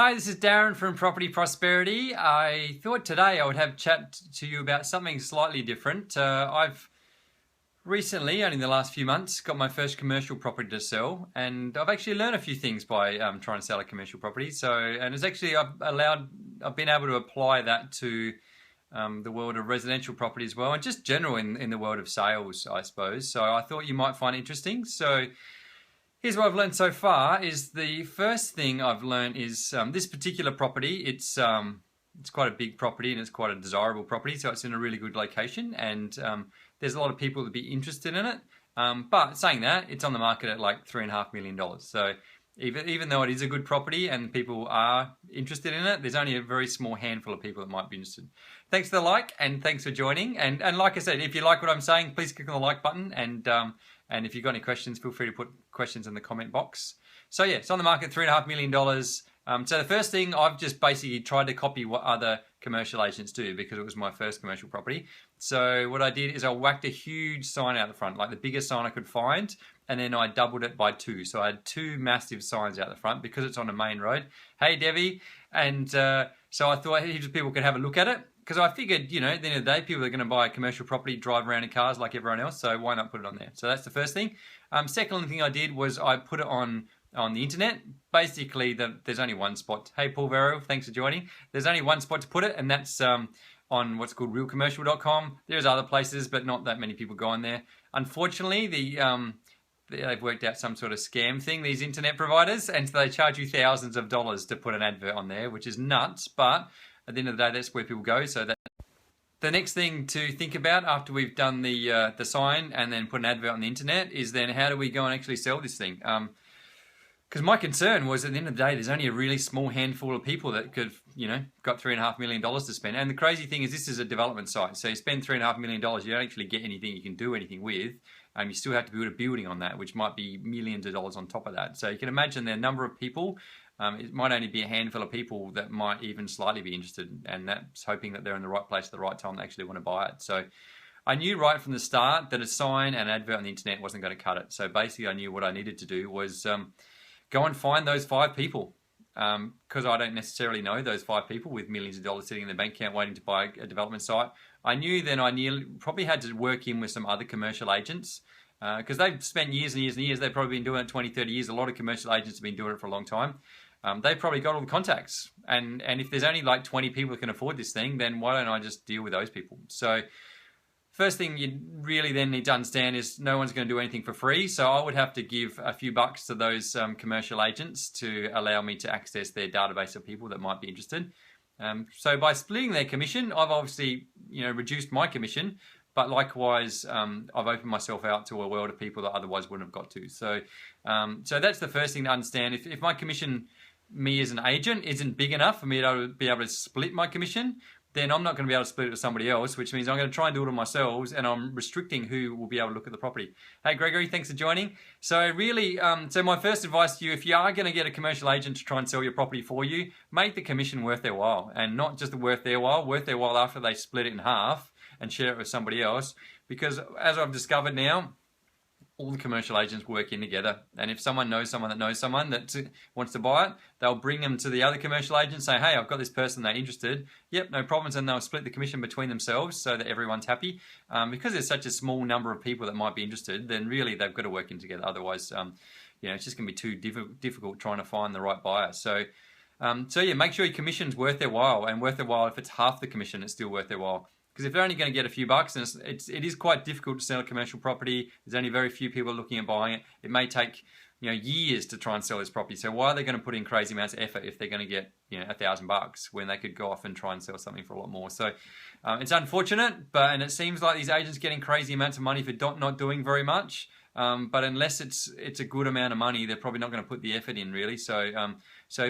Hi, this is Darren from Property Prosperity. I thought today I would have a chat to you about something slightly different. I've recently, only in the last few months, got my first commercial property to sell, and I've actually learned a few things by trying to sell a commercial property. And it's actually I've been able to apply that to the world of residential property as well, and just general in the world of sales, I suppose. So I thought you might find it interesting. So here's what I've learned so far. Is the first thing I've learned is this particular property. It's quite a big property and it's quite a desirable property, so it's in a really good location, and there's a lot of people that be interested in it. But saying that, it's on the market at like $3.5 million. So even though it is a good property and people are interested in it, there's only a very small handful of people that might be interested. Thanks for the like, and thanks for joining. And like I said, if you like what I'm saying, please click on the like button, and if you've got any questions, feel free to put questions in the comment box. So yeah, it's on the market, $3.5 million. So the first thing, I've just basically tried to copy what other commercial agents do because it was my first commercial property. So what I did is I whacked a huge sign out the front, like the biggest sign I could find, and then I doubled it by 2. So I had 2 massive signs out the front because it's on a main road. Hey, Debbie. And so I thought heaps of people could have a look at it, because I figured, you know, at the end of the day, people are going to buy a commercial property, drive around in cars like everyone else, so why not put it on there? So that's the first thing. Second thing I did was I put it on the internet. Basically, there's only one spot. Hey, Paul Vero, thanks for joining. There's only one spot to put it, and that's on what's called realcommercial.com. There's other places, but not that many people go on there. Unfortunately, they've worked out some sort of scam thing, these internet providers, and so they charge you thousands of dollars to put an advert on there, which is nuts, but at the end of the day, that's where people go. So that the next thing to think about after we've done the sign and then put an advert on the internet is then how do we go and actually sell this thing? Because my concern was at the end of the day, there's only a really small handful of people that could, you know, got $3.5 million to spend. And the crazy thing is, this is a development site. So you spend $3.5 million, you don't actually get anything you can do anything with. You still have to build a building on that, which might be millions of dollars on top of that. So you can imagine the number of people. It might only be a handful of people that might even slightly be interested, and that's hoping that they're in the right place at the right time to actually want to buy it. So I knew right from the start that a sign and an advert on the internet wasn't going to cut it. So basically I knew what I needed to do was go and find those 5 people, because I don't necessarily know those 5 people with millions of dollars sitting in their bank account waiting to buy a development site. I knew then I probably had to work in with some other commercial agents, because they've spent years and years and years. They've probably been doing it 20, 30 years. A lot of commercial agents have been doing it for a long time. They've probably got all the contacts, and if there's only like 20 people that can afford this thing, then why don't I just deal with those people? So first thing you really then need to understand is no one's going to do anything for free, so I would have to give a few bucks to those commercial agents to allow me to access their database of people that might be interested. So by splitting their commission, I've obviously, you know, reduced my commission, but likewise, I've opened myself out to a world of people that otherwise wouldn't have got to. So that's the first thing to understand. If my commission, me as an agent, isn't big enough for me to be able to split my commission, then I'm not going to be able to split it with somebody else, which means I'm going to try and do it on myself, and I'm restricting who will be able to look at the property. Hey, Gregory, thanks for joining. So really, so my first advice to you, if you are going to get a commercial agent to try and sell your property for you, make the commission worth their while, and not just worth their while after they split it in half and share it with somebody else. Because as I've discovered now, all the commercial agents work in together, and if someone knows someone that wants to buy it, they'll bring them to the other commercial agent and say, hey, I've got this person, they're interested. Yep, no problems, and they'll split the commission between themselves so that everyone's happy. Because there's such a small number of people that might be interested, then really they've got to work in together. Otherwise, you know, it's just going to be too difficult trying to find the right buyer. So yeah, make sure your commission's worth their while, and worth their while. If it's half the commission, it's still worth their while. Because if they're only going to get a few bucks, and it is quite difficult to sell a commercial property. There's only very few people looking at buying it. It may take, you know, years to try and sell this property. So why are they going to put in crazy amounts of effort if they're going to get, you know, $1,000 when they could go off and try and sell something for a lot more? So it's unfortunate, and it seems like these agents getting crazy amounts of money for not doing very much. But unless it's a good amount of money, they're probably not going to put the effort in, really. So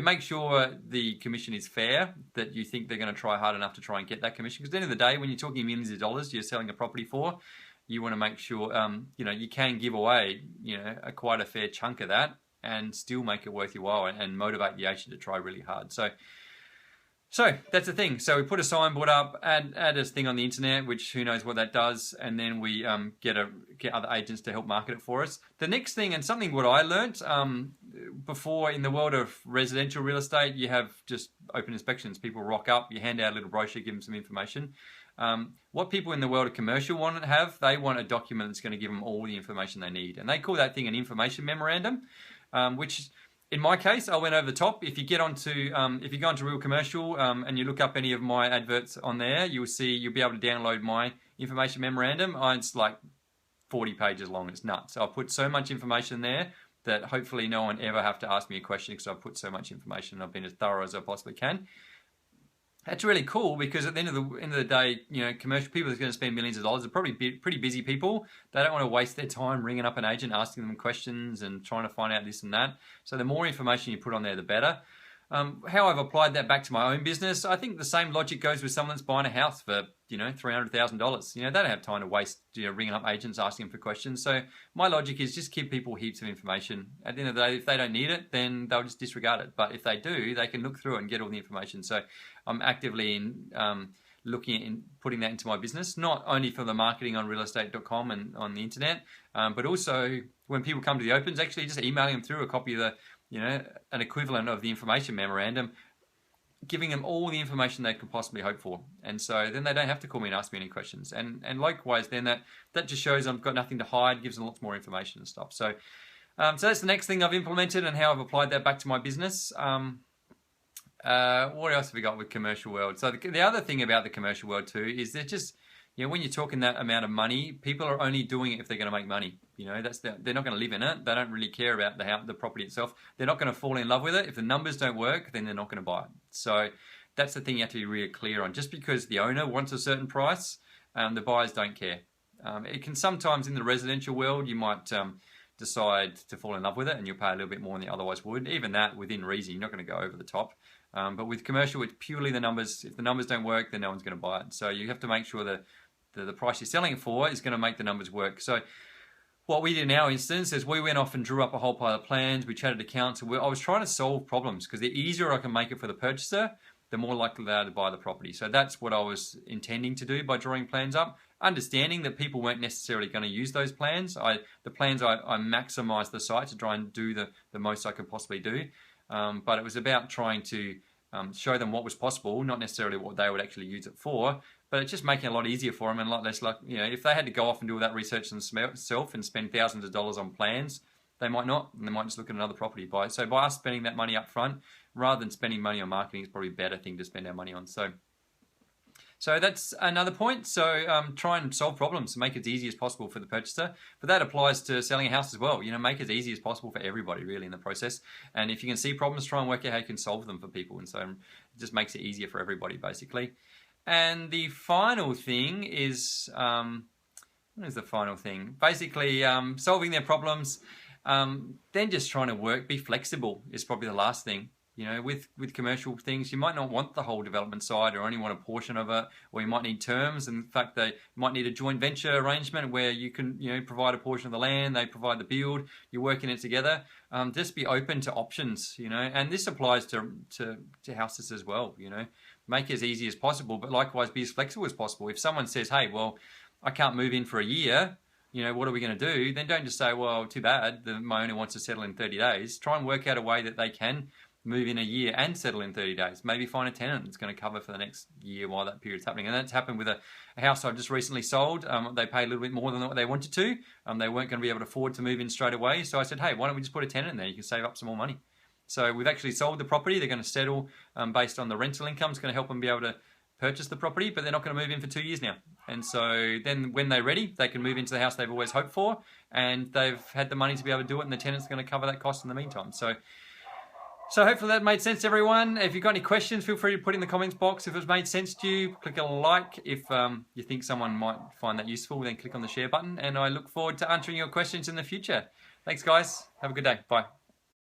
make sure the commission is fair, that you think they're going to try hard enough to try and get that commission. Because at the end of the day, when you're talking millions of dollars you're selling a property for, you want to make sure you know, you can give away, you know, quite a fair chunk of that and still make it worth your while and motivate the agent to try really hard. So So that's the thing. So we put a signboard up, add a thing on the internet, which who knows what that does, and then we get other agents to help market it for us. The next thing, and something what I learnt before in the world of residential real estate, you have just open inspections. People rock up, you hand out a little brochure, give them some information. What people in the world of commercial want to have, they want a document that's going to give them all the information they need, and they call that thing an information memorandum, which in my case, I went over the top. If you go onto Real Commercial and you look up any of my adverts on there, you'll be able to download my information memorandum. It's like 40 pages long. It's nuts. I put so much information there that hopefully no one ever have to ask me a question because I've put so much information. I've been as thorough as I possibly can. That's really cool because at the end of the day, commercial people are going to spend millions of dollars. They're probably pretty busy people. They don't want to waste their time ringing up an agent, asking them questions and trying to find out this and that. So the more information you put on there, the better. How I've applied that back to my own business, I think the same logic goes with someone that's buying a house for, $300,000. They don't have time to waste, ringing up agents, asking them for questions. So my logic is just give people heaps of information. At the end of the day, if they don't need it, then they'll just disregard it. But if they do, they can look through it and get all the information. So I'm actively looking at putting that into my business, not only for the marketing on realestate.com and on the internet, but also when people come to the opens, actually just emailing them through a copy of an equivalent of the information memorandum, giving them all the information they could possibly hope for. And so then they don't have to call me and ask me any questions. And likewise, then that just shows I've got nothing to hide, gives them lots more information and stuff. So that's the next thing I've implemented and how I've applied that back to my business. What else have we got with commercial world? So the other thing about the commercial world too is that just, when you're talking that amount of money, people are only doing it if they're going to make money. They're not going to live in it. They don't really care about the property itself. They're not going to fall in love with it. If the numbers don't work, then they're not going to buy it. So that's the thing you have to be really clear on. Just because the owner wants a certain price, the buyers don't care. It can sometimes in the residential world, you might decide to fall in love with it and you'll pay a little bit more than you otherwise would. Even that within reason, you're not going to go over the top. But with commercial, it's purely the numbers. If the numbers don't work, then no one's going to buy it. So you have to make sure that the price you're selling it for is going to make the numbers work. So what we did in our instance is we went off and drew up a whole pile of plans. We chatted to council. I was trying to solve problems because the easier I can make it for the purchaser, the more likely they are to buy the property. So that's what I was intending to do by drawing plans up, understanding that people weren't necessarily going to use those plans. I maximized the site to try and do the most I could possibly do. But it was about trying to show them what was possible, not necessarily what they would actually use it for, but it's just making it a lot easier for them and a lot less if they had to go off and do all that research themselves and spend thousands of dollars on plans, they might not, and they might just look at another property to buy. So by us spending that money up front, rather than spending money on marketing, is probably a better thing to spend our money on. So that's another point. So try and solve problems, make it as easy as possible for the purchaser. But that applies to selling a house as well. Make it as easy as possible for everybody really in the process. And if you can see problems, try and work out how you can solve them for people. And so it just makes it easier for everybody basically. And the final thing is, what is the final thing? Basically solving their problems, then just trying to be flexible is probably the last thing. With commercial things, you might not want the whole development side or only want a portion of it, or you might need terms. In fact, they might need a joint venture arrangement where you can, provide a portion of the land, they provide the build, you're working it together. Just be open to options, and this applies to houses as well, Make it as easy as possible, but likewise be as flexible as possible. If someone says, hey, well, I can't move in for a year, what are we going to do? Then don't just say, well, too bad, my owner wants to settle in 30 days. Try and work out a way that they can move in a year and settle in 30 days. Maybe find a tenant that's going to cover for the next year while that period's happening. And that's happened with a house I've just recently sold. They paid a little bit more than what they wanted to. They weren't going to be able to afford to move in straight away. So I said, hey, why don't we just put a tenant in there? You can save up some more money. So we've actually sold the property. They're going to settle based on the rental income. It's going to help them be able to purchase the property, but they're not going to move in for 2 years now. And so then when they're ready, they can move into the house they've always hoped for, and they've had the money to be able to do it, and the tenant's going to cover that cost in the meantime. So hopefully that made sense to everyone. If you've got any questions, feel free to put in the comments box. If it's made sense to you, click a like. If you think someone might find that useful, then click on the share button. And I look forward to answering your questions in the future. Thanks, guys. Have a good day. Bye.